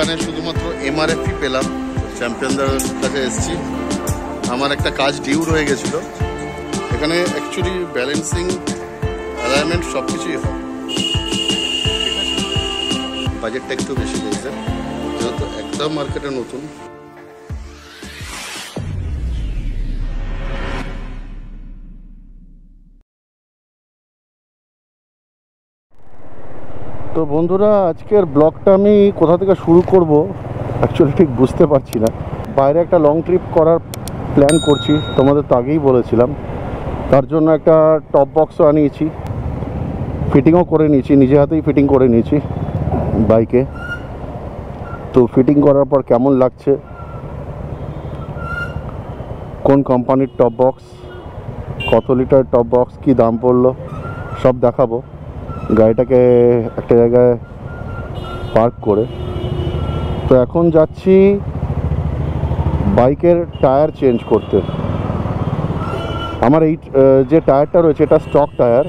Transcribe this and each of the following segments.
এখানে শুধুমাত্র এমআরএফই পেলাম। চ্যাম্পিয়নদের কাছে এসেছি, আমার একটা কাজ ডিউ রয়ে গেছিল। এখানে অ্যাকচুয়ালি ব্যালেন্সিং, অ্যালাইনমেন্ট সব কিছুই হয়। বাজেটটা একটু বেশি হয়েছে, যেহেতু একদম মার্কেটে নতুন। তো বন্ধুরা, আজকের ব্লগটা আমি কোথা থেকে শুরু করব অ্যাকচুয়ালি ঠিক বুঝতে পারছি না। বাইরে একটা লং ট্রিপ করার প্ল্যান করছি, তোমাদের তো আগেই বলেছিলাম। তার জন্য একটা টপ বক্সও আনিয়েছি, ফিটিংও করে নিয়েছি, নিজে হাতেই ফিটিং করে নিয়েছি বাইকে। তো ফিটিং করার পর কেমন লাগছে, কোন কোম্পানির টপ বক্স, কত লিটার টপ বক্স, কী দাম পড়লো, সব দেখাবো গাড়িটাকে একটা জায়গায় পার্ক করে। তো এখন যাচ্ছি বাইকের টায়ার চেঞ্জ করতে। আমার এই যে টায়ারটা রয়েছে এটা স্টক টায়ার,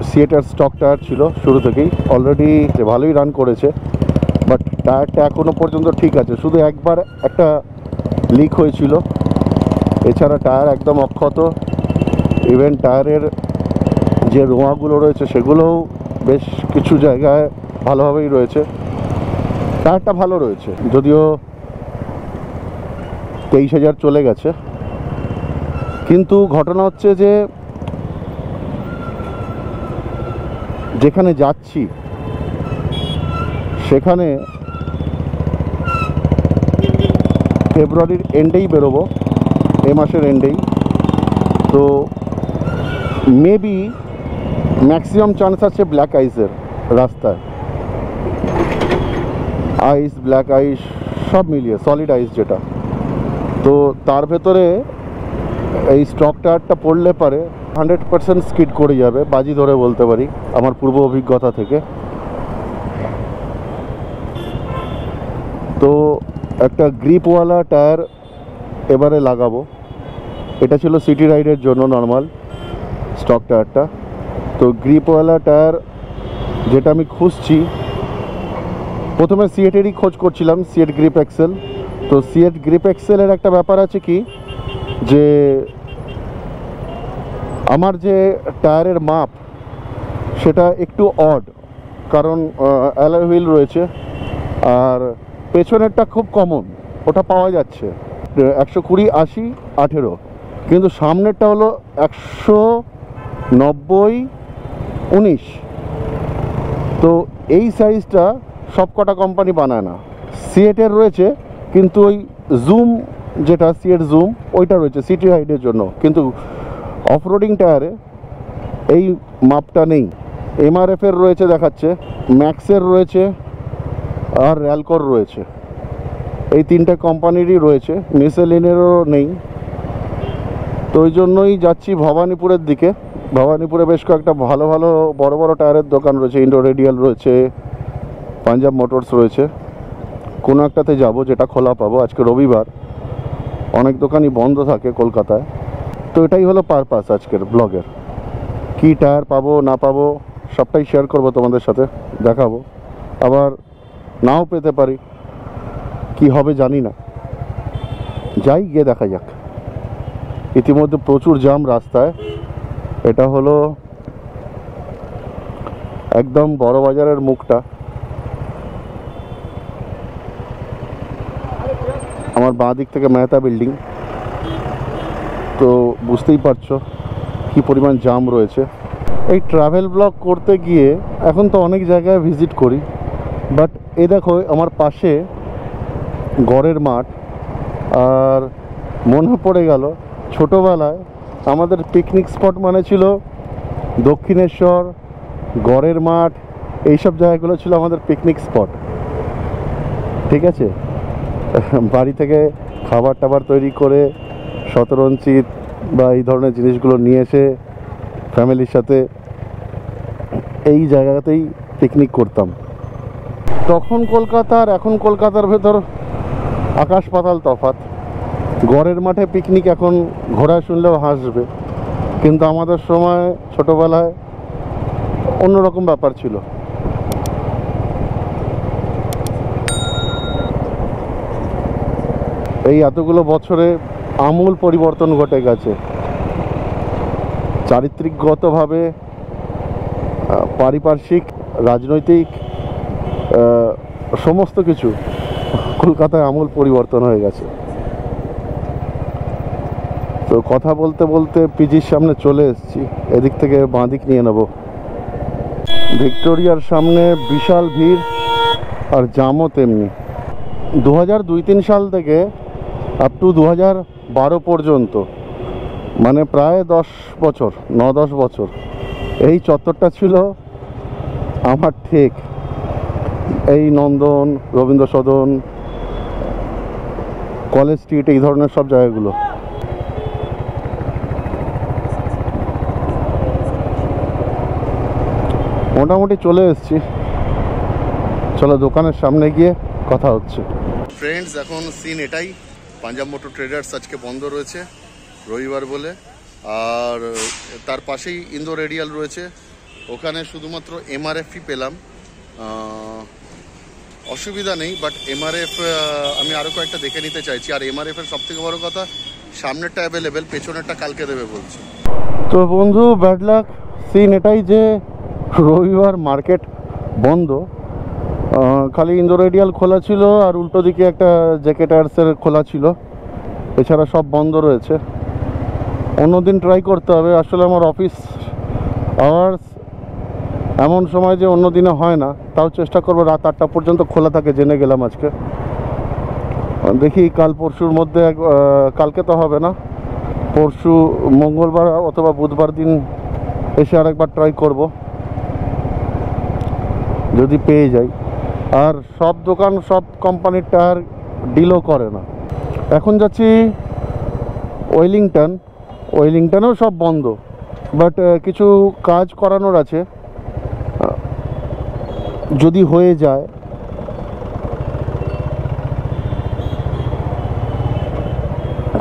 সিএটার স্টক টায়ার ছিল শুরু থেকেই, অলরেডি ভালোই রান করেছে, বাট টায়ারটা এখনও পর্যন্ত ঠিক আছে। শুধু একবার একটা লিক হয়েছিল, এছাড়া টায়ার একদম অক্ষত। ইভেন টায়ারের যে রোঁয়াগুলো রয়েছে সেগুলোও বেশ কিছু জায়গায় ভালোভাবেই রয়েছে। টায়ারটা ভালো রয়েছে, যদিও 23,000 চলে গেছে। কিন্তু ঘটনা হচ্ছে যে যেখানে যাচ্ছি সেখানে ফেব্রুয়ারির এন্ডেই বেরোবো, এ মাসের এন্ডেই। তো মেবি ম্যাক্সিমাম চান্স আছে ব্ল্যাক আইসের রাস্তায়, আইস, ব্ল্যাক আইস সব মিলিয়ে সলিড আইস যেটা। তো তার ভেতরে এই স্টক টায়ারটা পড়লে পারে 100% স্কিড করে যাবে, বাজি ধরে বলতে পারি আমার পূর্ব অভিজ্ঞতা থেকে। তো একটা গ্রিপওয়ালা টায়ার এবারে লাগাবো। এটা ছিল সিটি রাইডের জন্য নর্মাল স্টক টায়ারটা। তো গ্রিপওয়ালা টায়ার যেটা আমি খুঁজছি, প্রথমে সিএটেরই খোঁজ করছিলাম, সিএট গ্রিপ এক্সেল। তো সিএট গ্রিপ এক্সেলের একটা ব্যাপার আছে কি, যে আমার যে টায়ারের মাপ সেটা একটু অড, কারণ অ্যালয় হুইল রয়েছে, আর পেছনেরটা খুব কমন, ওটা পাওয়া যাচ্ছে 120, 80, 18, কিন্তু সামনেরটা হলো 190, 19। তো এই সাইজটা সব কটা কোম্পানি বানায় না। সিএটের রয়েছে, কিন্তু ওই জুম যেটা সিএট জুম ওইটা রয়েছে সিটি রাইডের জন্য, কিন্তু অফরোডিং টায়ারে এই মাপটা নেই। এমআরএফের রয়েছে দেখাচ্ছে, ম্যাক্সের রয়েছে, আর র্যালকোর রয়েছে। এই তিনটে কোম্পানিরই রয়েছে, মিশেলিনেরও নেই। তো ওই জন্যই যাচ্ছি ভবানীপুরের দিকে। ভবানীপুরে বেশ কয়েকটা ভালো ভালো বড় বড় টায়ারের দোকান রয়েছে, ইন্ডো রেডিয়াল রয়েছে, পাঞ্জাব মোটরস রয়েছে। কোনো একটাতে যাব যেটা খোলা পাবো। আজকে রবিবার, অনেক দোকানই বন্ধ থাকে কলকাতায়। তো এটাই হলো পারপাস আজকের ব্লগের। কী টায়ার পাবো না পাবো সবটাই শেয়ার করব তোমাদের সাথে, দেখাবো। আবার নাও পেতে পারি, কি হবে জানি না, যাই গিয়ে দেখা যাক। ইতিমধ্যে প্রচুর জ্যাম রাস্তায়। এটা হলো একদম বড় বাজারের মুখটা। আমার বাঁ দিক থেকে মেহতা বিল্ডিং, তো বুঝতেই পারছো কি পরিমাণ জ্যাম রয়েছে। এই ট্রাভেল ব্লগ করতে গিয়ে এখন তো অনেক জায়গায় ভিজিট করি, বাট এই দেখো আমার পাশে গড়ের মাঠ। আর মনে পড়ে গেল ছোটোবেলায় আমাদের পিকনিক স্পট মানে ছিল দক্ষিণেশ্বর, গড়ের মাঠ, এইসব জায়গাগুলো ছিল আমাদের পিকনিক স্পট। ঠিক আছে, বাড়ি থেকে খাবার টাবার তৈরি করে শতরঞ্চি বা এই ধরনের জিনিসগুলো নিয়ে এসে ফ্যামিলির সাথে এই জায়গাতেই পিকনিক করতাম। তখন কলকাতার এখন কলকাতার ভেতর আকাশ পাতাল তফাৎ। গড়ের মাঠে পিকনিক এখন ঘোড়া শুনলেও হাসবে, কিন্তু আমাদের সময় ছোটোবেলায় অন্যরকম ব্যাপার ছিল। এই এতগুলো বছরে আমূল পরিবর্তন ঘটে গেছে, চারিত্রিকগতভাবে, পারিপার্শ্বিক, রাজনৈতিক, সমস্ত কিছু কলকাতায় আমূল পরিবর্তন হয়ে গেছে। তো কথা বলতে বলতে পিজির সামনে চলে এসেছি, এদিক থেকে বাঁ দিক নিয়ে নেব। ভিক্টোরিয়ার সামনে বিশাল ভিড় আর জামও তেমনি। 2002-03 সাল থেকে আপ টু 2012 পর্যন্ত, মানে প্রায় 10 বছর, 9-10 বছর এই চত্বরটা ছিল আমার ঠিক। এই নন্দন, রবীন্দ্র সদন, কলেজ স্ট্রিট, এই ধরনের সব জায়গাগুলো। মোটামুটি চলে এসেছি, চলো দোকানের সামনে গিয়ে কথা হচ্ছে। ফ্রেন্ডস, এখন সিন এটাই, পাঞ্জাব মোটর ট্রেডার্স আজকে বন্ধ রয়েছে রবিবার বলে। আর তার পাশেই ইন্দো রেডিয়াল রয়েছে, ওখানে শুধুমাত্র এমআরএফই পেলাম, অসুবিধা নেই। বাট এমআরএফ আমি আরও কয়েকটা দেখে নিতে চাইছি। আর এমআরএফের সবথেকে বড় কথা, সামনেরটা অ্যাভেলেবেল, পেছনেরটা কালকে দেবে বলছে। তো বন্ধু, ব্যাড লাক, সিন এটাই যে রবিবার মার্কেট বন্ধ, খালি ইন্দো রেডিয়াল খোলা ছিল আর উল্টো দিকে একটা জেকে টায়ার্সের খোলা ছিল, এছাড়া সব বন্ধ রয়েছে। অন্যদিন ট্রাই করতে হবে। আসলে আমার অফিস আওয়ার্স এমন সময় যে অন্য দিনে হয় না, তাও চেষ্টা করবো রাত 8টা পর্যন্ত খোলা থাকে, জেনে গেলাম আজকে। দেখি কাল পরশুর মধ্যে, কালকে তো হবে না, পরশু মঙ্গলবার অথবা বুধবার দিন এসে আরেকবার ট্রাই করব, যদি পেয়ে যাই। আর সব দোকান, সব কোম্পানির টায়ার ডিলও করে না। এখন যাচ্ছি ওয়েলিংটন, ওয়েলিংটনেও সব বন্ধ, বাট কিছু কাজ করানোর আছে, যদি হয়ে যায়।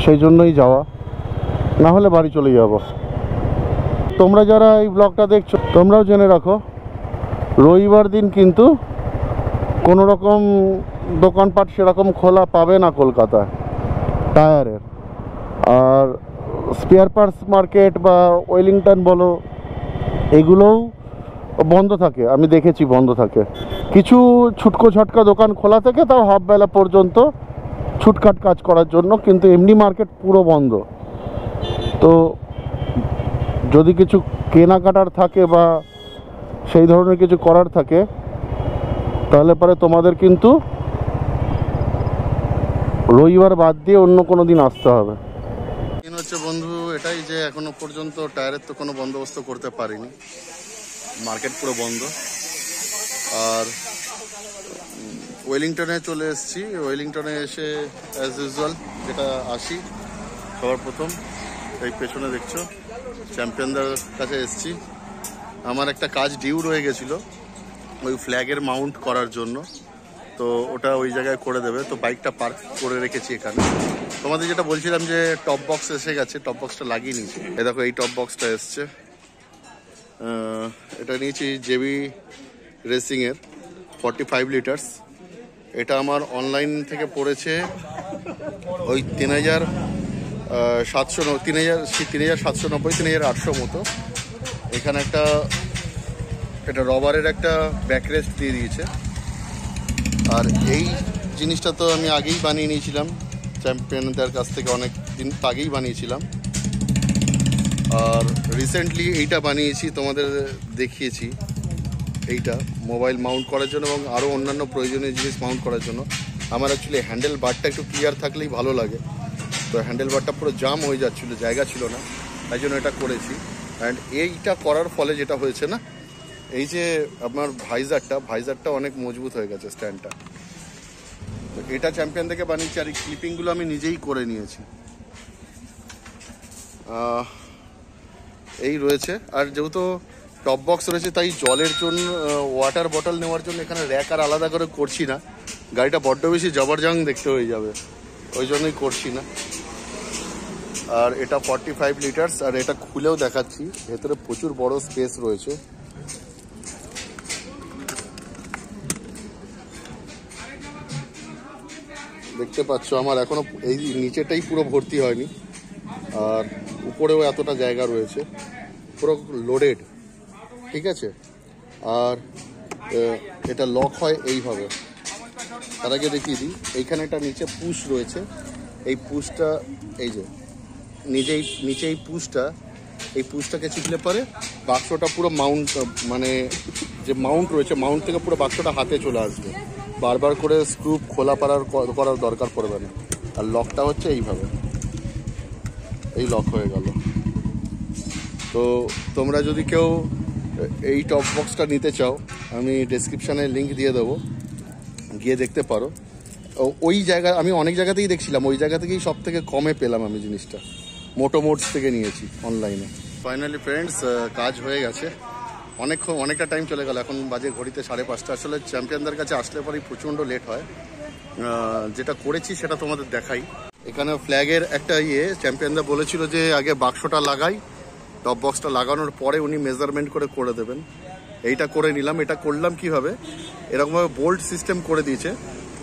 সেই জন্যই যাওয়া, না হলে বাড়ি চলে যাব। তোমরা যারা এই ব্লগটা দেখছো, তোমরাও জেনে রাখো, রবিবার দিন কিন্তু কোনো রকম দোকানপাট সেরকম খোলা পাবে না কলকাতায় টায়ারের। আর স্পেয়ার পার্টস মার্কেট বা ওয়েলিংটন বলো, এগুলোও বন্ধ থাকে, আমি দেখেছি বন্ধ থাকে। কিছু ছুটকো ছটকা দোকান খোলা থাকে, তাও হাফবেলা পর্যন্ত ছুটখাট কাজ করার জন্য, কিন্তু এমনি মার্কেট পুরো বন্ধ। তো যদি কিছু কেনাকাটার থাকে বা সেই ধরনের কিছু করার থাকে, তাহলে পরে তোমাদের কিন্তু রবিবার বাদ দিয়ে অন্য কোনো দিন আসতে হবে। হচ্ছে বন্ধু এটাই যে এখনো পর্যন্ত টায়ারের তো কোনো বন্দোবস্ত করতে পারিনি, মার্কেট পুরো বন্ধ। আর ওয়েলিংটনে চলে এসেছি। ওয়েলিংটনে এসে অ্যাজ ইউজুয়াল যেটা আসি সবার প্রথম, এই পেছনে দেখছো চ্যাম্পিয়নদের কাছে এসেছি। আমার একটা কাজ ডিউ রয়ে গেছিলো ওই ফ্ল্যাগের মাউন্ট করার জন্য, তো ওটা ওই জায়গায় করে দেবে। তো বাইকটা পার্ক করে রেখেছি এখানে। তোমাদের যেটা বলছিলাম যে টপ বক্স এসে গেছে, টপ বক্সটা লাগিয়ে নিয়েছি। এই দেখো এই টপ বক্সটা এসছে, এটা নিয়েছি জেবি রেসিংয়ের 45 লিটার্স। এটা আমার অনলাইন থেকে পড়েছে ওই 3790 মতো। এখানে এটা রবারের একটা ব্যাকরেস্ট দিয়ে দিয়েছে। আর এই জিনিসটা তো আমি আগেই বানিয়ে নিয়েছিলাম, চ্যাম্পিয়নদের কাছ থেকে অনেক দিন আগেই বানিয়েছিলাম। আর রিসেন্টলি এইটা বানিয়েছি, তোমাদের দেখিয়েছি। এইটা মোবাইল মাউন্ট করার জন্য এবং আরও অন্যান্য প্রয়োজনীয় জিনিস মাউন্ট করার জন্য। আমার অ্যাকচুয়ালি হ্যান্ডেল বারটা একটু ক্লিয়ার থাকলেই ভালো লাগে, তো হ্যান্ডেল বারটা পুরো জাম হয়ে যাচ্ছিলো, জায়গা ছিল না, তাই জন্য এটা করেছি। অ্যান্ড এইটা করার ফলে যেটা হয়েছে না, এই যে আমার ভাইজারটা অনেক মজবুত হয়ে গেছে, স্ট্যান্ডটা। তো এটা চ্যাম্পিয়ন থেকে বানিয়েছি। আর এই ক্লিপিংগুলো আমি নিজেই করে নিয়েছি। এই রয়েছে। আর যেহেতু টপ বক্স রয়েছে, তাই জলের জন্য ওয়াটার বটল নেওয়ার জন্য এখানে র্যাক আর আলাদা করে করছি না, গাড়িটা বড্ড বেশি জবরজং দেখতে হয়ে যাবে, ওই জন্যই করছি না। আর এটা 45 লিটার্স, আর এটা খুলেও দেখাচ্ছি, ভেতরে প্রচুর বড় স্পেস রয়েছে। দেখতে পাচ্ছ আমার এখনো এই নিচেটাই পুরো ভর্তি হয়নি, আর উপরেও এতটা জায়গা রয়েছে, পুরো লোডেড। ঠিক আছে, আর এটা লক হয় এইভাবে। তার আগে দেখিয়ে দিই, এইখানে একটা নিচে পুশ রয়েছে। এই পুশটা, এই যে নিচে এই পুশটাকে চিপলে পরে বাক্সটা পুরো মাউন্ট, মানে যে মাউন্ট রয়েছে, মাউন্ট থেকে পুরো বাক্সটা হাতে চলে আসবে। বারবার করে স্ক্রু খোলা করার দরকার পড়বে না। আর লকটা হচ্ছে এইভাবে, এই লক হয়ে গেল। তো তোমরা যদি কেউ এই টপ বক্সটা নিতে চাও, আমি ডেসক্রিপশানে লিঙ্ক দিয়ে দেবো, গিয়ে দেখতে পারো। ওই জায়গা আমি অনেক জায়গাতেই দেখছিলাম, ওই জায়গা থেকেই সব থেকে কমে পেলাম আমি জিনিসটা। মোটোমোটস থেকে নিয়েছি অনলাইনে। ফাইনালি ফ্রেন্ডস, কাজ হয়ে গেছে। অনেকটা টাইম চলে গেল, এখন বাজে ঘড়িতে 5:30। আসলে চ্যাম্পিয়নদের কাছে আসলে পরেই প্রচণ্ড লেট হয়। যেটা করেছি সেটা তোমাদের দেখাই। এখানে ফ্ল্যাগের একটা চ্যাম্পিয়নরা বলেছিল যে আগে বাক্সটা লাগাই, টপ বক্সটা লাগানোর পরে উনি মেজারমেন্ট করে দেবেন। এইটা করে নিলাম। এটা করলাম কিভাবে, এরকমভাবে বোল্ট সিস্টেম করে দিয়েছে,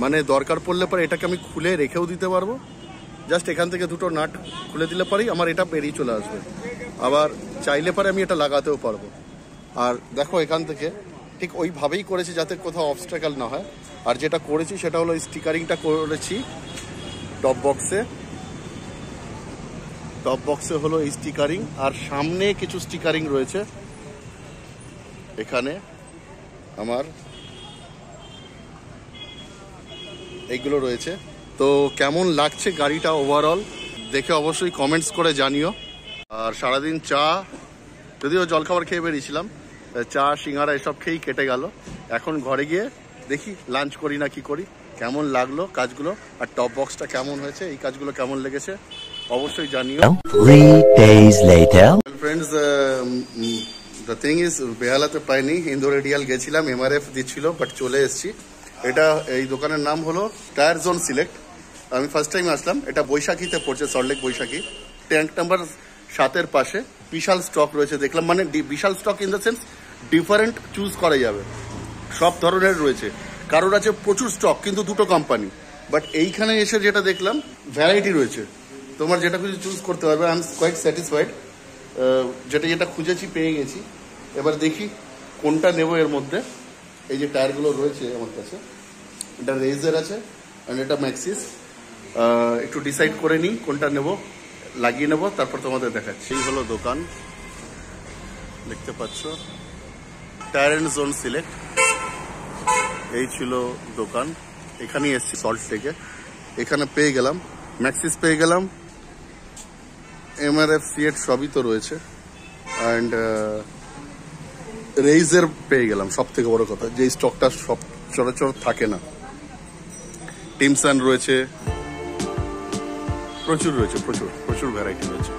মানে দরকার পড়লে পরে এটাকে আমি খুলে রেখেও দিতে পারবো। জাস্ট এখান থেকে দুটো নাট খুলে দিলে পরেই আমার এটা বেরিয়ে চলে আসবে। আবার চাইলে পরে আমি এটা লাগাতেও পারবো। আর দেখো এখান থেকে ঠিক ওইভাবেই করেছি যাতে কোথাও অবস্ট্রাকল না হয়। আর যেটা করেছি সেটা হলো স্টিকারিংটা করেছি টপ বক্সে হলো এই স্টিকারিং, আর সামনে কিছু স্টিকারিং রয়েছে এখানে আমার, এইগুলো রয়েছে। তো কেমন লাগছে গাড়িটা ওভারঅল দেখে অবশ্যই কমেন্টস করে জানিও। আর সারাদিন চা, যদিও জলখাবার খেয়ে বেরিয়েছিলাম, চা সিঙ্গারা এসব খেয়েই কেটে গেল। এখন ঘরে গিয়ে দেখি লাঞ্চ করি না কি করি। কেমন লাগলো কাজগুলো, আর টপ বক্সটা কেমন হয়েছে, এই কাজগুলো কেমন লেগেছে অবশ্যই জানিও। 3 days later. Friends, the thing is বেহালাতে পাইনি, ইন্দোরেডিয়াল গেছিলাম, MRF দিচ্ছিল, বাট চলে এসেছি। এটা এই দোকানের নাম হলো টায়ার জোন সিলেক্ট। আমি ফার্স্ট টাইম আসলাম। এটা বৈশাখীতে পড়ছে, সল্টলেক বৈশাখী। ট্যাঙ্ক নাম্বার 7-এর পাশে বিশাল স্টক রয়েছে দেখলাম, মানে বিশাল stock in the sense different choose করা যাবে, সব ধরনের রয়েছে। কারোর আছে প্রচুর স্টক কিন্তু দুটো কোম্পানি, বাট এইখানে এসে যেটা দেখলাম ভ্যারাইটি রয়েছে, তোমার যেটা খুঁজে চুজ করতে পারবে। আই এম কোয়াইট স্যাটিসফাইড, যেটা খুঁজেছি পেয়ে গেছি। এবার দেখি কোনটা নেব এর মধ্যে। এই যে টায়ারগুলো রয়েছে আমার কাছে, এটা রেজার আছে আর এটা ম্যাক্সিস। একটু ডিসাইড করে নিই কোনটা নেব, লাগিয়ে নেব, তারপর তোমাদের দেখাচ্ছি। এই হলো দোকান, দেখতে পাচ্ছ টায়ার অ্যান্ড জোন সিলেক্ট। এই ছিল দোকান, এখানেই এসছি সল্ট থেকে। এখানে পেয়ে গেলাম ম্যাক্সিস, পেয়ে গেলাম MRF, সিয়েট সবই তো রয়েছে, অ্যান্ড রেইজের পেয়ে গেলাম। সব থেকে বড় কথা, যে স্টকটা সব চরাচর থাকে না। টিমসান রয়েছে, প্রচুর রয়েছে, প্রচুর ভ্যারাইটি রয়েছে।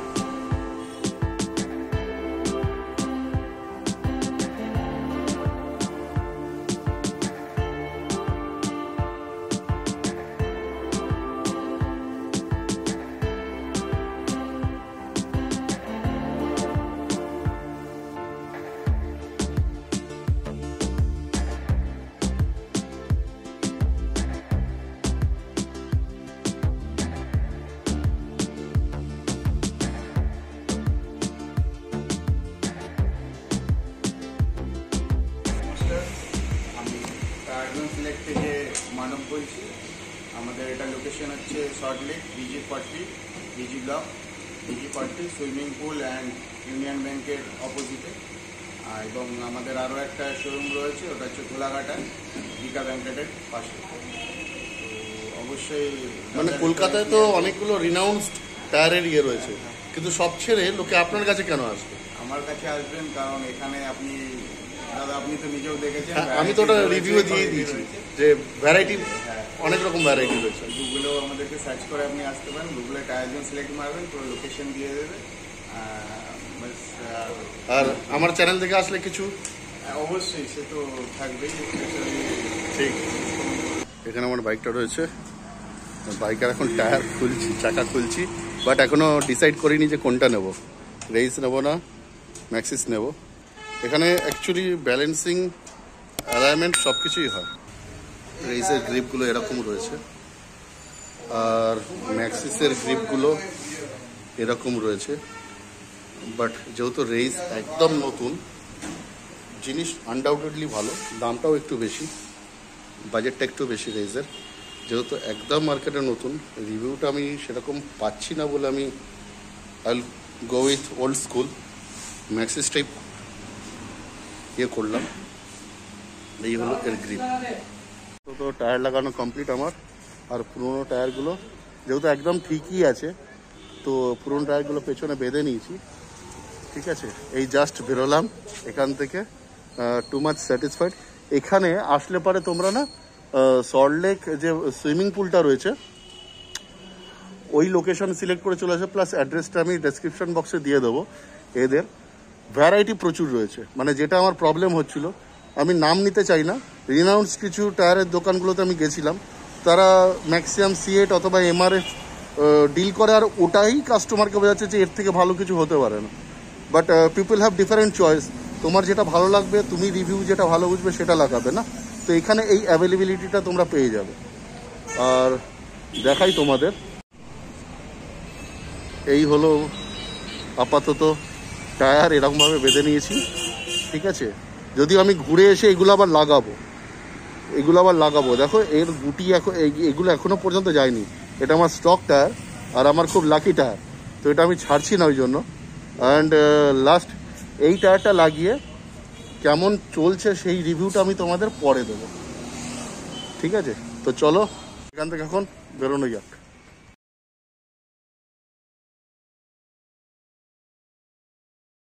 সিলেক্ট থেকে মানব বলছি। আমাদের এটা লোকেশন হচ্ছে সল্টলেক ডিজি ব্লক, ডিজি40 সুইমিং পুল অ্যান্ড ইউনিয়ন ব্যাংকের অপোজিটে। এবং আমাদের আরও একটা শোরুম রয়েছে, ওটা হচ্ছে গোলাঘাটা দিঘা ব্যাংকেটের পাশে। তো অবশ্যই মানে কলকাতায় তো অনেকগুলো রিনাউন্সড টায়ারের রয়েছে, কিন্তু সব ছেড়ে লোকে আপনার কাছে কেন আসবে? আমার কাছে আসবেন কারণ এখানে দাদা আপনি তো নিজেও দেখেছেন, আমি তো ওটা রিভিউ দিয়ে দিয়েছি যে ভ্যারাইটি, অনেক রকম ভ্যারাইটি রয়েছে। গুগলেও আমাদেরকে সার্চ করে আপনি আসতে পারেন, গুগলে টায়ার জোন সিলেক্ট মারবেন, পুরো লোকেশন দিয়ে দেবে। আর আমার চ্যানেল থেকে আসলে কিছু অবশ্যই সে তো থাকবেই। ঠিক, এখানে আমার বাইকটা রয়েছে, বাইকের এখন টায়ার খুলছি, চাকা খুলছি, বাট এখনো ডিসাইড করিনি যে কোনটা নেব, রেইস নেব না ম্যাক্সিস নেব। এখানে অ্যাকচুয়ালি ব্যালেন্সিং, অ্যালাইনমেন্ট সব কিছুই হয়। রেইসের গ্রিপগুলো এরকম রয়েছে, আর ম্যাক্সিসের গ্রিপগুলো এরকম রয়েছে, বাট যেহেতু রেইজ একদম নতুন জিনিস, আনডাউটেডলি ভালো, দামটাও একটু বেশি, বাজেটটা একটু বেশি রেইজের, যেহেতু একদম মার্কেটে নতুন। রিভিউটা আমি সেরকম পাচ্ছি না বলে আমি I go with old school Maxxis type করলাম। এই হলো এর গ্রিপ। তো টায়ার লাগানো কমপ্লিট আমার, আর পুরোনো টায়ারগুলো যেহেতু একদম ঠিকই আছে, তো পুরোনো টায়ারগুলো পেছনে বেঁধে নিয়েছি। ঠিক আছে, এই জাস্ট বেরোলাম এখান থেকে, টু মাচ স্যাটিসফাইড। এখানে আসলে পরে তোমরা না সল্টলেক যে সুইমিং পুলটা রয়েছে ওই লোকেশন সিলেক্ট করে চলে আসে, প্লাস অ্যাড্রেসটা আমি ডেসক্রিপশন বক্সে দিয়ে দেবো। এদের ভ্যারাইটি প্রচুর রয়েছে, মানে যেটা আমার প্রবলেম হচ্ছিল, আমি নাম নিতে চাই না, রিনাউন্স কিছু টায়ারের দোকানগুলোতে আমি গেছিলাম, তারা ম্যাক্সিমাম C8 অথবা MRF ডিল করে, আর ওটাই কাস্টমারকে বোঝাচ্ছে যে এর থেকে ভালো কিছু হতে পারে না। But people have different choice, তোমার যেটা ভালো লাগবে, তুমি রিভিউ যেটা ভালো বুঝবে সেটা লাগাবে না। তো এখানে এই অ্যাভেলেবিলিটিটা তোমরা পেয়ে যাবে। আর দেখাই তোমাদের, এই হলো আপাতত টায়ার এরকমভাবে বেঁধে নিয়েছি। ঠিক আছে, যদিও আমি ঘুরে এসে এগুলো আবার লাগাবো, দেখো এর গুটি এখন এগুলো এখনো পর্যন্ত যায়নি। এটা আমার স্টক টায়ার, আর আমার খুব লাকি টায়ার, তো এটা আমি ছাড়ছি না ওই জন্য। অ্যান্ড লাস্ট এই টায়ারটা লাগিয়ে কেমন চলছে সেই রিভিউটা আমি তোমাদের পরে দেবো। ঠিক আছে, তো চলো এখান থেকে এখন বেরোনো যাক।